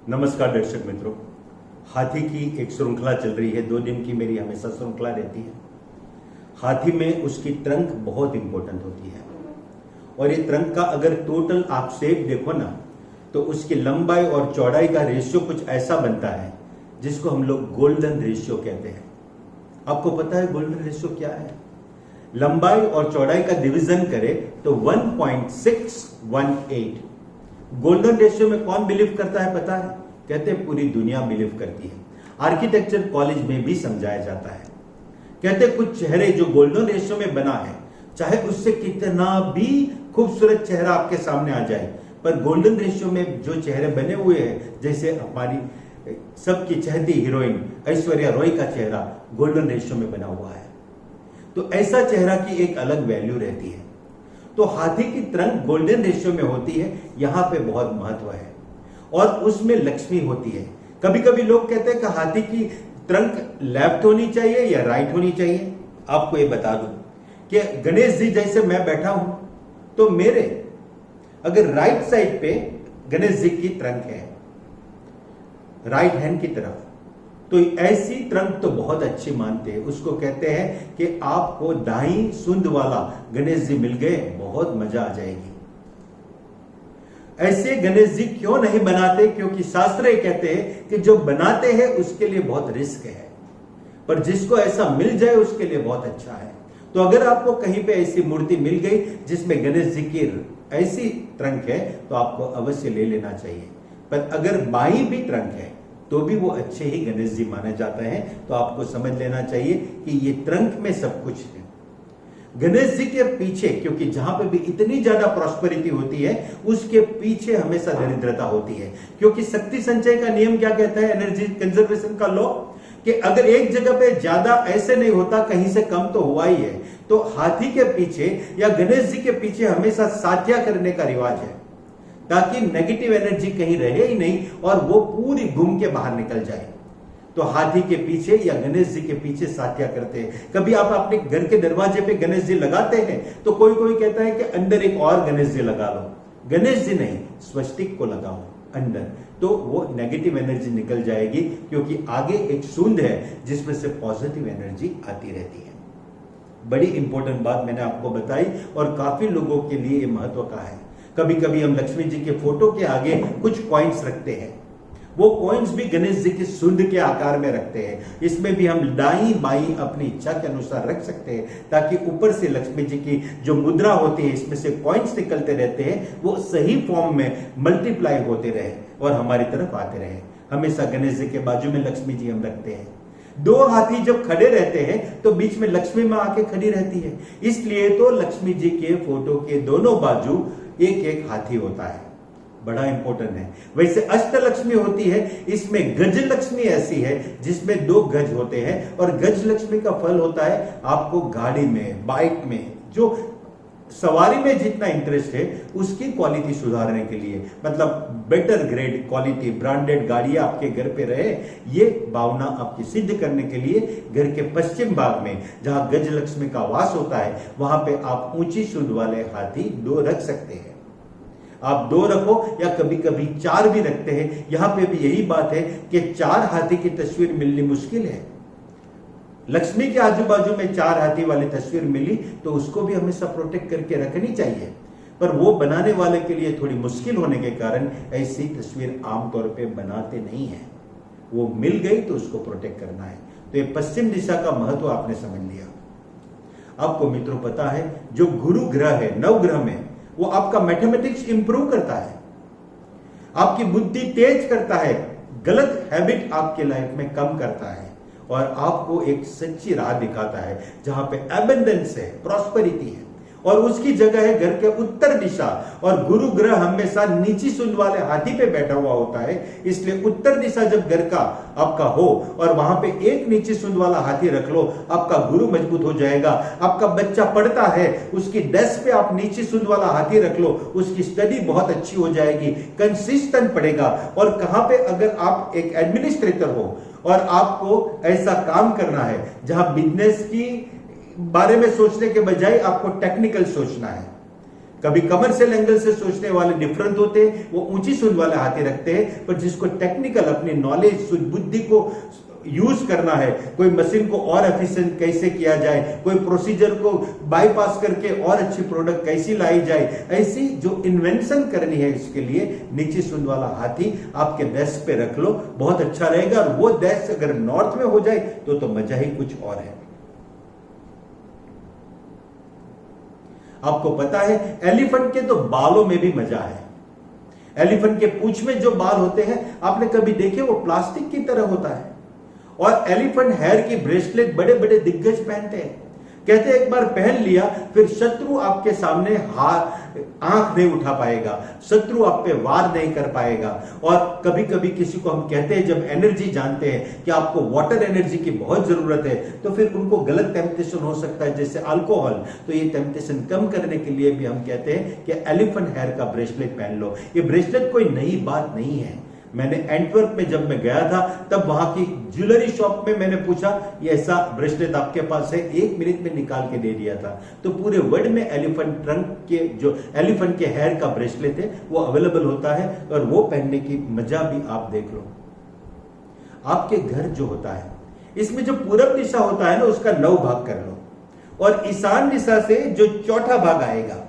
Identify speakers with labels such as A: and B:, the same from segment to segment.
A: नमस्कार दर्शक मित्रों, हाथी की एक श्रृंखला चल रही है। 2 दिन की मेरी हमेशा श्रृंखला रहती है। हाथी में उसकी ट्रंक बहुत इंपॉर्टेंट होती है और ये ट्रंक का अगर टोटल आप शेप देखो ना तो उसकी लंबाई और चौड़ाई का रेशियो कुछ ऐसा बनता है जिसको हम लोग गोल्डन रेशियो कहते हैं। आपको पता है गोल्डन रेशियो क्या है? लंबाई और चौड़ाई का डिवीजन करें तो 1.618। गोल्डन रेशियो में कौन बिलीव करता है पता है? कहते हैं पूरी दुनिया बिलीव करती है। आर्किटेक्चर कॉलेज में भी समझाया जाता है। कहते हैं कुछ चेहरे जो गोल्डन रेशियो में बना है, चाहे उससे कितना भी खूबसूरत चेहरा आपके सामने आ जाए, पर गोल्डन रेशियो में जो चेहरे बने हुए हैं, जैसे हमारी सबकी चहेती हीरोइन ऐश्वर्या रॉय का चेहरा गोल्डन रेशियो में बना हुआ है, तो ऐसा चेहरा की एक अलग वैल्यू रहती है। तो हाथी की ट्रंक गोल्डन रेशियो में होती है, यहां पे बहुत महत्व है और उसमें लक्ष्मी होती है। कभी कभी लोग कहते हैं कि हाथी की ट्रंक लेफ्ट होनी चाहिए या राइट होनी चाहिए। आपको ये बता दूं कि गणेश जी जैसे मैं बैठा हूं तो मेरे अगर राइट साइड पे गणेश जी की ट्रंक है, राइट हैंड की तरफ, तो ऐसी ट्रंक तो बहुत अच्छी मानते हैं। उसको कहते हैं कि आपको दाई सुंद वाला गणेश जी मिल गए, बहुत मजा आ जाएगी। ऐसे गणेश जी क्यों नहीं बनाते? क्योंकि शास्त्र कहते हैं कि जो बनाते हैं उसके लिए बहुत रिस्क है, पर जिसको ऐसा मिल जाए उसके लिए बहुत अच्छा है। तो अगर आपको कहीं पे ऐसी मूर्ति मिल गई जिसमें गणेश जी की ऐसी ट्रंक है तो आपको अवश्य ले लेना चाहिए। पर अगर बाई भी ट्रंक है तो भी वो अच्छे ही गणेश जी माने जाते हैं। तो आपको समझ लेना चाहिए कि ये ट्रंक में सब कुछ है। गणेश जी के पीछे, क्योंकि जहां पे भी इतनी ज्यादा प्रॉस्पेरिटी होती है उसके पीछे हमेशा दरिद्रता होती है। क्योंकि शक्ति संचय का नियम क्या कहता है, एनर्जी कंजर्वेशन का लॉ, कि अगर एक जगह पे ज्यादा ऐसे नहीं होता, कहीं से कम तो हुआ ही है। तो हाथी के पीछे या गणेश जी के पीछे हमेशा सात्या करने का रिवाज है, ताकि नेगेटिव एनर्जी कहीं रहे ही नहीं और वो पूरी घूम के बाहर निकल जाए। तो हाथी के पीछे या गणेश जी के पीछे सात्या करते हैं। कभी आप अपने घर के दरवाजे पे गणेश जी लगाते हैं तो कोई कोई कहता है कि अंदर एक और गणेश जी लगा लो। गणेश जी नहीं, स्वस्तिक को लगाओ अंदर, तो वो नेगेटिव एनर्जी निकल जाएगी, क्योंकि आगे एक सूंद है जिसमें से पॉजिटिव एनर्जी आती रहती है। बड़ी इंपॉर्टेंट बात मैंने आपको बताई और काफी लोगों के लिए ये महत्व का है। कभी कभी हम लक्ष्मी जी के फोटो के आगे कुछ कॉइन्स रखते हैं, वो कॉइन्स भी गणेश जी की सूंद के आकार में रखते हैं। इसमें भी हम दाई बाई अपनी इच्छा के अनुसार रख सकते हैं, ताकि ऊपर से लक्ष्मी जी की जो मुद्रा होती है, इसमें से कॉइन्स निकलते रहते हैं, वो सही फॉर्म में मल्टीप्लाई होते रहे और हमारी तरफ आते रहे। हमेशा गणेश जी के बाजू में लक्ष्मी जी हम रखते हैं। 2 हाथी जब खड़े रहते हैं तो बीच में लक्ष्मी मां आके खड़ी रहती है, इसलिए तो लक्ष्मी जी के फोटो के दोनों बाजू एक एक हाथी होता है। बड़ा इंपॉर्टेंट है। वैसे अष्टलक्ष्मी होती है, इसमें गज लक्ष्मी ऐसी है जिसमें 2 गज होते हैं और गज लक्ष्मी का फल होता है आपको गाड़ी में, बाइक में, जो सवारी में जितना इंटरेस्ट है उसकी क्वालिटी सुधारने के लिए, मतलब बेटर ग्रेड क्वालिटी ब्रांडेड गाड़ियां आपके घर पे रहे, ये भावना आपकी सिद्ध करने के लिए घर के पश्चिम भाग में जहां गज लक्ष्मी का वास होता है वहां पे आप ऊंची सूंड वाले हाथी 2 रख सकते हैं। आप 2 रखो या कभी कभी 4 भी रखते हैं। यहां पे भी यही बात है कि 4 हाथी की तस्वीर मिलनी मुश्किल है। लक्ष्मी के आजू बाजू में 4 हाथी वाली तस्वीर मिली तो उसको भी हमेशा प्रोटेक्ट करके रखनी चाहिए, पर वो बनाने वाले के लिए थोड़ी मुश्किल होने के कारण ऐसी तस्वीर आमतौर पे बनाते नहीं है। वो मिल गई तो उसको प्रोटेक्ट करना है। तो ये पश्चिम दिशा का महत्व आपने समझ लिया। आपको मित्रों पता है, जो गुरु ग्रह है नवग्रह में, वो आपका मैथमेटिक्स इंप्रूव करता है, आपकी बुद्धि तेज करता है, गलत हैबिट आपके लाइफ में कम करता है और आपको एक सच्ची राह दिखाता है जहां पे एबंडेंस है, प्रॉस्पेरिटी है, और उसकी जगह है घर के उत्तर दिशा। और गुरु ग्रह हमेशा नीची सूंड वाले हाथी पे बैठा हुआ होता है, इसलिए उत्तर दिशा जब घर का आपका हो और वहां पे एक नीची सूंड वाला हाथी रख लो, आपका गुरु मजबूत हो जाएगा। आपका बच्चा पढ़ता है, उसकी डेस्क पे आप नीची सूंड वाला हाथी रख लो, उसकी स्टडी बहुत अच्छी हो जाएगी, कंसिस्टेंट पढ़ेगा। और कहां पे अगर आप एक एडमिनिस्ट्रेटर हो और आपको ऐसा काम करना है जहां बिजनेस की बारे में सोचने के बजाय आपको टेक्निकल सोचना है, कभी कमर्शियल एंगल से सोचने वाले डिफरेंट होते हैं, वो ऊंची सूंड वाले हाथी रखते हैं, पर जिसको टेक्निकल अपनी नॉलेज बुद्धि को यूज करना है, कोई मशीन को और एफिशिएंट कैसे किया जाए, कोई प्रोसीजर को बाईपास करके और अच्छी प्रोडक्ट कैसी लाई जाए, ऐसी जो इन्वेंशन करनी है, इसके लिए नीची सूंड वाला हाथी आपके डेस्क पे रख लो, बहुत अच्छा रहेगा। और वो डेस्क अगर नॉर्थ में हो जाए तो मजा ही कुछ और है। आपको पता है एलिफेंट के तो बालों में भी मजा है। एलिफेंट के पूंछ में जो बाल होते हैं आपने कभी देखे, वो प्लास्टिक की तरह होता है। और एलिफेंट हेयर की ब्रेसलेट बड़े बड़े दिग्गज पहनते हैं। कहते हैं एक बार पहन लिया फिर शत्रु आपके सामने आंख नहीं उठा पाएगा, शत्रु आप पे वार नहीं कर पाएगा। और कभी कभी किसी को हम कहते हैं, जब एनर्जी जानते हैं कि आपको वाटर एनर्जी की बहुत जरूरत है, तो फिर उनको गलत टेम्पटेशन हो सकता है जैसे अल्कोहल, तो ये टेम्पटेशन कम करने के लिए भी हम कहते हैं कि एलिफेंट हेयर का ब्रेसलेट पहन लो। ये ब्रेसलेट कोई नई बात नहीं है। मैंने एंटवर्प में जब मैं गया था तब वहां की ज्वेलरी शॉप में मैंने पूछा, ये ऐसा ब्रेसलेट आपके पास है? 1 मिनट में निकाल के दे दिया था। तो पूरे वर्ल्ड में एलिफेंट ट्रंक के जो एलिफेंट के हेयर का ब्रेसलेट है वो अवेलेबल होता है, और वो पहनने की मजा भी आप देख लो। आपके घर जो होता है, इसमें जो पूरब दिशा होता है ना, उसका 9 भाग कर लो, और ईशान दिशा से जो चौथा भाग आएगा,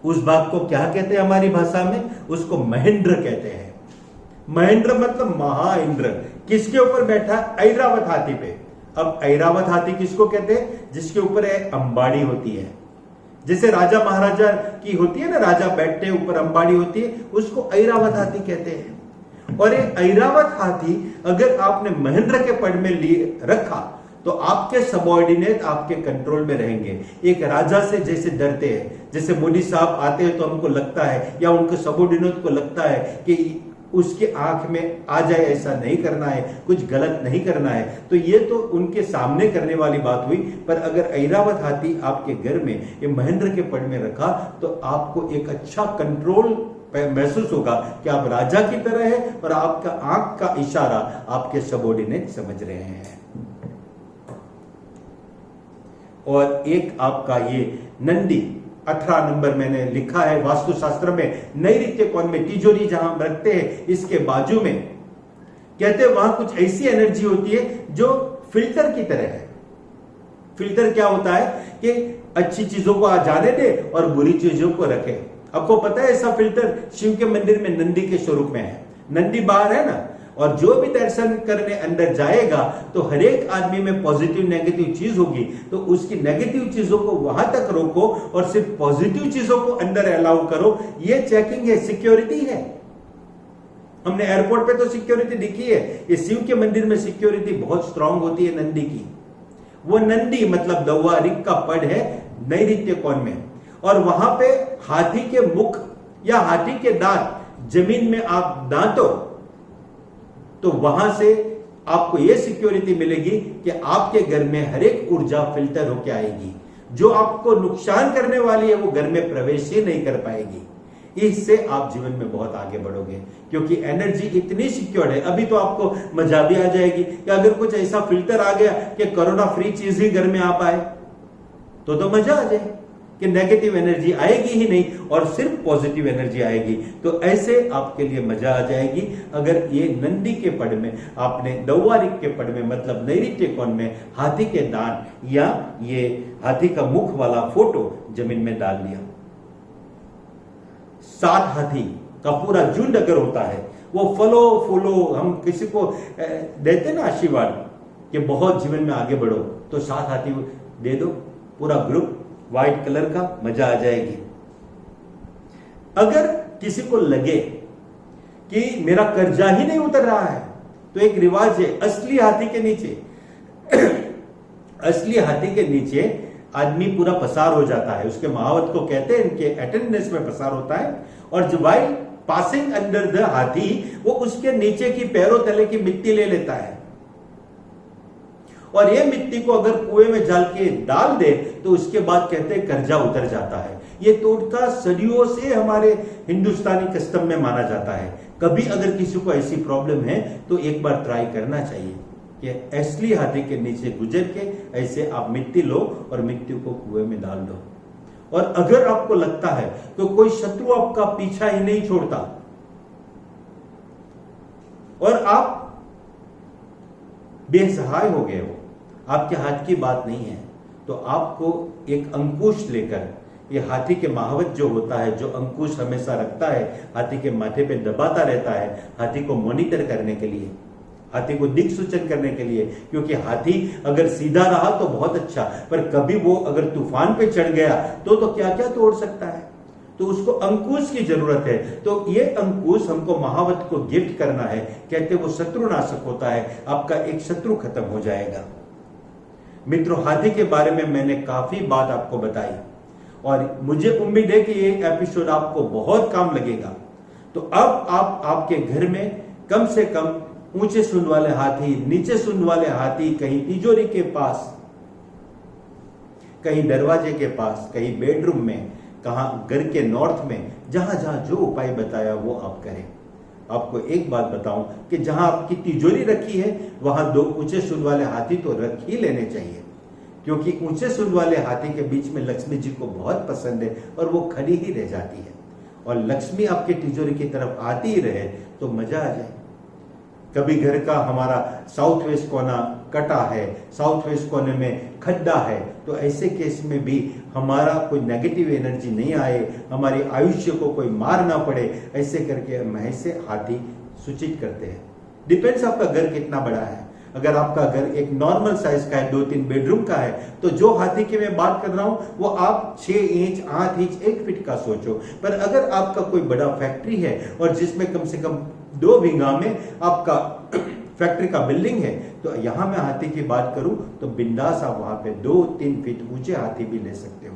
A: उस भाग को क्या कहते हैं हमारी भाषा में? उसको महेंद्र कहते हैं। महेंद्र मतलब महाइंद्र। किसके ऊपर बैठा? ऐरावत हाथी पे। अब ऐरावत हाथी किसको कहते हैं? जिसके ऊपर अंबाड़ी होती है। जैसे राजा महाराजा की होती है ना, राजा बैठते ऊपर अंबाड़ी होती है, उसको ऐरावत हाथी कहते हैं। और ये ऐरावत हाथी अगर आपने महेंद्र के पद में रखा तो आपके सबऑर्डिनेट आपके कंट्रोल में रहेंगे। एक राजा से जैसे डरते हैं, जैसे मोदी साहब आते हैं तो हमको लगता है, या उनके सबऑर्डिनेट को लगता है कि उसके आंख में आ जाए, ऐसा नहीं करना है, कुछ गलत नहीं करना है, तो ये तो उनके सामने करने वाली बात हुई। पर अगर ऐरावत हाथी आपके घर में ये महेंद्र के पद में रखा तो आपको एक अच्छा कंट्रोल महसूस होगा कि आप राजा की तरह है, और आपका आंख का इशारा आपके सबऑर्डिनेट समझ रहे हैं। और एक आपका ये नंदी 18 नंबर मैंने लिखा है वास्तुशास्त्र में, नैऋत्य कोण में तिजोरी जहां हम रखते हैं इसके बाजू में, कहते हैं वहां कुछ ऐसी एनर्जी होती है जो फिल्टर की तरह है। फिल्टर क्या होता है कि अच्छी चीजों को आ जाने दे और बुरी चीजों को रखे। आपको पता है ऐसा फिल्टर शिव के मंदिर में नंदी के स्वरूप में है। नंदी बाहर है ना, और जो भी दर्शन करने अंदर जाएगा तो हर एक आदमी में पॉजिटिव नेगेटिव चीज होगी, तो उसकी नेगेटिव चीजों को वहां तक रोको और सिर्फ पॉजिटिव चीजों को अंदर अलाउ करो। ये चेकिंग है, सिक्योरिटी है। हमने एयरपोर्ट पे तो सिक्योरिटी दिखी है, ये शिव के मंदिर में सिक्योरिटी बहुत स्ट्रांग होती है नंदी की। वो नंदी मतलब दौवा ऋग का पद है नैऋत्य कोण में, और वहां पे हाथी के मुख या हाथी के दांत जमीन में आप दांतो तो वहां से आपको यह सिक्योरिटी मिलेगी कि आपके घर में हर एक ऊर्जा फिल्टर होकर आएगी। जो आपको नुकसान करने वाली है वो घर में प्रवेश ही नहीं कर पाएगी। इससे आप जीवन में बहुत आगे बढ़ोगे, क्योंकि एनर्जी इतनी सिक्योर्ड है। अभी तो आपको मजा भी आ जाएगी कि अगर कुछ ऐसा फिल्टर आ गया कि कोरोना फ्री चीज ही घर में आ पाए तो मजा आ जाए कि नेगेटिव एनर्जी आएगी ही नहीं और सिर्फ पॉजिटिव एनर्जी आएगी। तो ऐसे आपके लिए मजा आ जाएगी अगर ये नंदी के पद में आपने दौवा ऋग के पद में मतलब नैऋत्य कोण में हाथी के दांत या ये हाथी का मुख वाला फोटो जमीन में डाल दिया। 7 हाथी का पूरा झुंड अगर होता है, वो फलो फूलो, हम किसी को देते ना आशीर्वाद कि बहुत जीवन में आगे बढ़ो, तो 7 हाथी दे दो, पूरा ग्रुप व्हाइट कलर का, मजा आ जाएगी। अगर किसी को लगे कि मेरा कर्जा ही नहीं उतर रहा है, तो एक रिवाज है असली हाथी के नीचे असली हाथी के नीचे आदमी पूरा पसार हो जाता है, उसके महावत को कहते हैं, इनके अटेंडेंस में पसार होता है। और जब वाइल पासिंग अंडर द हाथी, वो उसके नीचे की पैरों तले की मिट्टी ले लेता है, और ये मिट्टी को अगर कुएं में डाल के डाल दे तो उसके बाद कहते हैं कर्जा उतर जाता है। ये टोटका सदियों से हमारे हिंदुस्तानी कस्टम में माना जाता है। कभी अगर किसी को ऐसी प्रॉब्लम है तो एक बार ट्राई करना चाहिए कि असली हाथी के नीचे गुजर के ऐसे आप मिट्टी लो और मिट्टी को कुएं में डाल दो, और अगर आपको लगता है तो कोई शत्रु आपका पीछा ही नहीं छोड़ता और आप बेसहाय हो गए हो, आपके हाथ की बात नहीं है, तो आपको एक अंकुश लेकर, ये हाथी के महावत जो होता है, जो अंकुश हमेशा रखता है, हाथी के माथे पे दबाता रहता है, हाथी को मॉनिटर करने के लिए, हाथी को दिक सूचन करने के लिए, क्योंकि हाथी अगर सीधा रहा तो बहुत अच्छा, पर कभी वो अगर तूफान पे चढ़ गया तो क्या क्या तोड़ सकता है, तो उसको अंकुश की जरूरत है। तो ये अंकुश हमको महावत को गिफ्ट करना है। कहते वो शत्रुनाशक होता है, आपका एक शत्रु खत्म हो जाएगा। मित्रों, हाथी के बारे में मैंने काफी बात आपको बताई और मुझे उम्मीद है कि ये एपिसोड आपको बहुत काम लगेगा। तो अब आप आपके घर में कम से कम ऊंचे सूंड वाले हाथी, नीचे सूंड वाले हाथी, कहीं तिजोरी के पास, कहीं दरवाजे के पास, कहीं बेडरूम में, कहां घर के नॉर्थ में, जहां जहां जो उपाय बताया वो आप करें। आपको एक बात बताऊं कि जहां आपकी तिजोरी रखी है वहां 2 ऊंचे सूंड वाले हाथी तो रख ही लेने चाहिए, क्योंकि ऊंचे सूंड वाले हाथी के बीच में लक्ष्मी जी को बहुत पसंद है और वो खड़ी ही रह जाती है, और लक्ष्मी आपके तिजोरी की तरफ आती ही रहे तो मजा आ जाए। कभी घर का हमारा साउथ वेस्ट कोना कटा है, साउथ वेस्ट कोने में खड्डा है, तो ऐसे केस में भी हमारा कोई नेगेटिव एनर्जी नहीं आए, हमारी आयुष्य को कोई मार ना पड़े, ऐसे करके हम ऐसे हाथी सूचित करते हैं। डिपेंड्स आपका घर कितना बड़ा है। अगर आपका घर एक नॉर्मल साइज का है, 2-3 बेडरूम का है, तो जो हाथी की मैं बात कर रहा हूं वो आप 6 इंच, 8 इंच, 1 फीट का सोचो। पर अगर आपका कोई बड़ा फैक्ट्री है और जिसमें कम से कम 2 बीघा में आपका फैक्ट्री का बिल्डिंग है, तो यहां मैं हाथी की बात करूं तो बिंदास आप वहां पे 2-3 फीट ऊंचे हाथी भी ले सकते हो।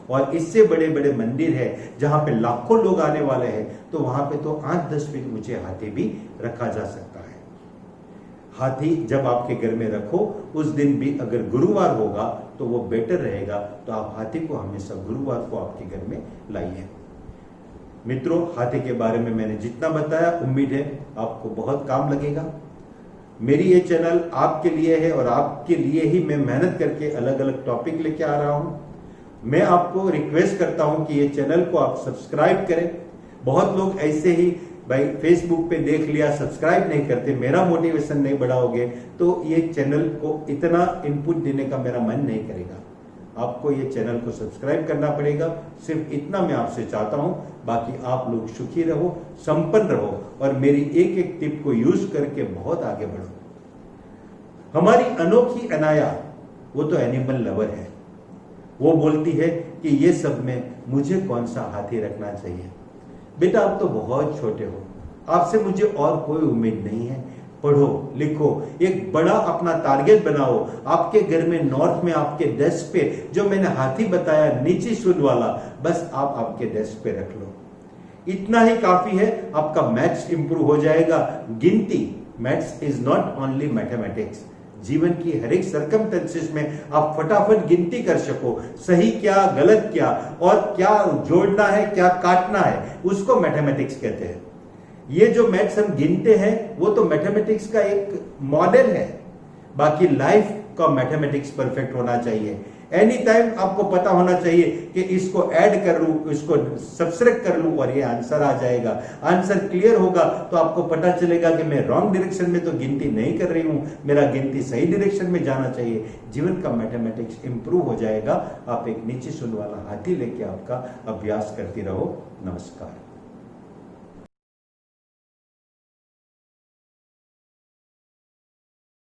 A: और इससे बड़े बड़े मंदिर है जहां पे लाखों लोग आने वाले हैं, तो वहां पे तो 8-10 फीट ऊंचे हाथी भी रखा जा सकता है। हाथी जब आपके घर में रखो, उस दिन भी अगर गुरुवार होगा तो वो बेटर रहेगा, तो आप हाथी को हमेशा गुरुवार को आपके घर में लाइए। मित्रों, हाथी के बारे में मैंने जितना बताया, उम्मीद है आपको बहुत काम लगेगा। मेरी ये चैनल आपके लिए है और आपके लिए ही मैं मेहनत करके अलग अलग टॉपिक लेके आ रहा हूं। मैं आपको रिक्वेस्ट करता हूं कि ये चैनल को आप सब्सक्राइब करें। बहुत लोग ऐसे ही भाई फेसबुक पे देख लिया, सब्सक्राइब नहीं करते, मेरा मोटिवेशन नहीं बढ़ाओगे तो ये चैनल को इतना इनपुट देने का मेरा मन नहीं करेगा। आपको ये चैनल को सब्सक्राइब करना पड़ेगा, सिर्फ इतना मैं आपसे चाहता हूं। बाकी आप लोग सुखी रहो, संपन्न रहो और मेरी एक एक टिप को यूज करके बहुत आगे बढ़ो। हमारी अनोखी अनाया, वो तो एनिमल लवर है, वो बोलती है कि ये सब में मुझे कौन सा हाथी रखना चाहिए। बेटा, आप तो बहुत छोटे हो, आपसे मुझे और कोई उम्मीद नहीं है। पढ़ो, लिखो, एक बड़ा अपना टारगेट बनाओ। आपके घर में नॉर्थ में आपके डेस्क पे जो मैंने हाथी बताया नीचे सूंड वाला, बस आप आपके डेस्क पे रख लो। इतना ही काफी है, आपका मैथ्स इंप्रूव हो जाएगा। गिनती, maths is not only mathematics. जीवन की हर एक सर्कमस्टेंसेस में आप फटाफट गिनती कर सको, सही क्या, गलत क्या, और क्या जोड़ना है, क्या काटना है, उसको मैथमेटिक्स कहते हैं। ये जो मैथ्स हम गिनते हैं वो तो मैथमेटिक्स का एक मॉडल है। बाकी लाइफ का मैथमेटिक्स परफेक्ट होना चाहिए। एनी टाइम आपको पता होना चाहिए कि इसको ऐड कर लूं, इसको सब्सट्रैक्ट कर लूं और ये आंसर आ जाएगा। आंसर क्लियर होगा तो आपको पता चलेगा कि मैं रॉन्ग डायरेक्शन में तो गिनती नहीं कर रही हूं, मेरा गिनती सही डायरेक्शन में जाना चाहिए। जीवन का मैथमेटिक्स इंप्रूव हो जाएगा। आप एक नीचे सूंड वाला हाथी लेके आपका अभ्यास करती रहो। नमस्कार।